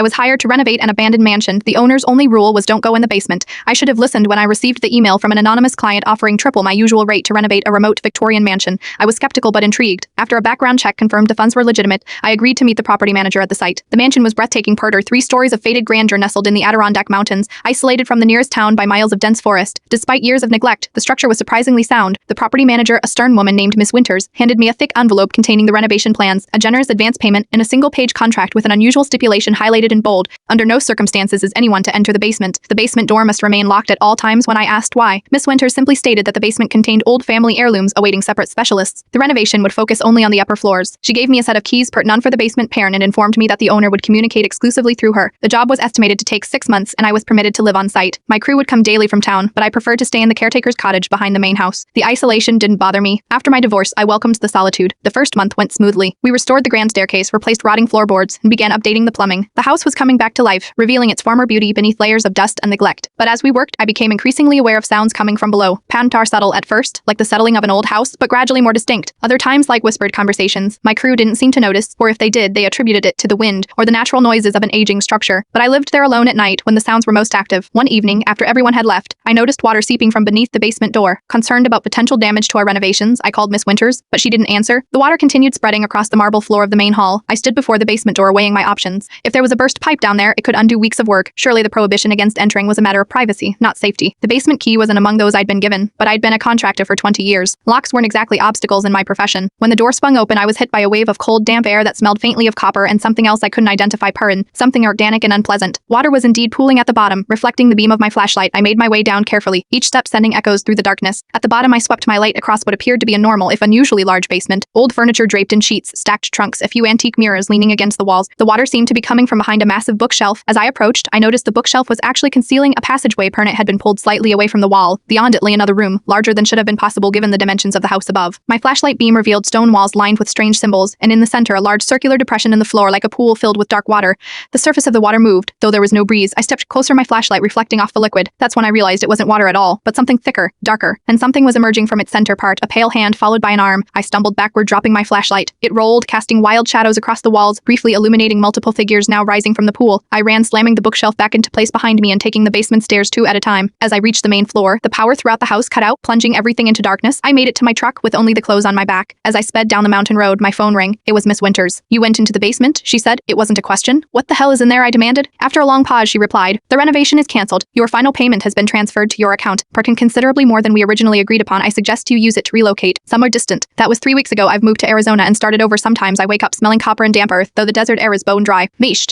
I was hired to renovate an abandoned mansion. The owner's only rule was don't go in the basement. I should have listened when I received the email from an anonymous client offering triple my usual rate to renovate a remote Victorian mansion. I was skeptical but intrigued. After a background check confirmed the funds were legitimate, I agreed to meet the property manager at the site. The mansion was breathtaking. 3 stories of faded grandeur nestled in the Adirondack Mountains, isolated from the nearest town by miles of dense forest. Despite years of neglect, the structure was surprisingly sound. The property manager, a stern woman named Miss Winters, handed me a thick envelope containing the renovation plans, a generous advance payment, and a single-page contract with an unusual stipulation highlighted in bold. Under no circumstances is anyone to enter the basement. The basement door must remain locked at all times. When I asked why, Miss Winters simply stated that the basement contained old family heirlooms awaiting separate specialists. The renovation would focus only on the upper floors. She gave me a set of keys per none for the basement parent and informed me that the owner would communicate exclusively through her. The job was estimated to take 6 months, and I was permitted to live on site. My crew would come daily from town, but I preferred to stay in the caretaker's cottage behind the main house. The isolation didn't bother me. After my divorce, I welcomed the solitude. The first month went smoothly. We restored the grand staircase, replaced rotting floorboards, and began updating the plumbing. The house was coming back to life, revealing its former beauty beneath layers of dust and neglect. But as we worked, I became increasingly aware of sounds coming from below. Patents are subtle at first, like the settling of an old house, but gradually more distinct. Other times like whispered conversations. My crew didn't seem to notice, or if they did, they attributed it to the wind or the natural noises of an aging structure. But I lived there alone at night when the sounds were most active. One evening, after everyone had left, I noticed water seeping from beneath the basement door. Concerned about potential damage to our renovations, I called Miss Winters, but she didn't answer. The water continued spreading across the marble floor of the main hall. I stood before the basement door weighing my options. If there was a burst pipe down there, it could undo weeks of work. Surely the prohibition against entering was a matter of privacy, not safety. The basement key wasn't among those I'd been given, but I'd been a contractor for 20 years. Locks weren't exactly obstacles in my profession. When the door swung open, I was hit by a wave of cold, damp air that smelled faintly of copper and something else I couldn't identify. Something organic and unpleasant. Water was indeed pooling at the bottom, reflecting the beam of my flashlight. I made my way down carefully, each step sending echoes through the darkness. At the bottom, I swept my light across what appeared to be a normal, if unusually large basement. Old furniture draped in sheets, stacked trunks, a few antique mirrors leaning against the walls. The water seemed to be coming from behind a massive bookshelf. As I approached, I noticed the bookshelf was actually concealing a passageway. It had been pulled slightly away from the wall. Beyond it lay another room, larger than should have been possible given the dimensions of the house above. My flashlight beam revealed stone walls lined with strange symbols, and in the center a large circular depression in the floor like a pool filled with dark water. The surface of the water moved, though there was no breeze. I stepped closer, my flashlight reflecting off the liquid. That's when I realized it wasn't water at all, but something thicker, darker, and something was emerging from its center part, a pale hand followed by an arm. I stumbled backward, dropping my flashlight. It rolled, casting wild shadows across the walls, briefly illuminating multiple figures now rising from the pool. I ran, slamming the bookshelf back into place behind me and taking the basement stairs 2 at a time. As I reached the main floor, the power throughout the house cut out, plunging everything into darkness. I made it to my truck with only the clothes on my back. As I sped down the mountain road, my phone rang. It was Miss Winters. "You went into the basement?" she said. It wasn't a question. "What the hell is in there?" I demanded. After a long pause, she replied, "The renovation is cancelled. Your final payment has been transferred to your account. Parking considerably more than we originally agreed upon. I suggest you use it to relocate somewhere distant." That was 3 weeks ago. I've moved to Arizona and started over. Sometimes I wake up smelling copper and damp earth, though the desert air is bone dry. Meesht.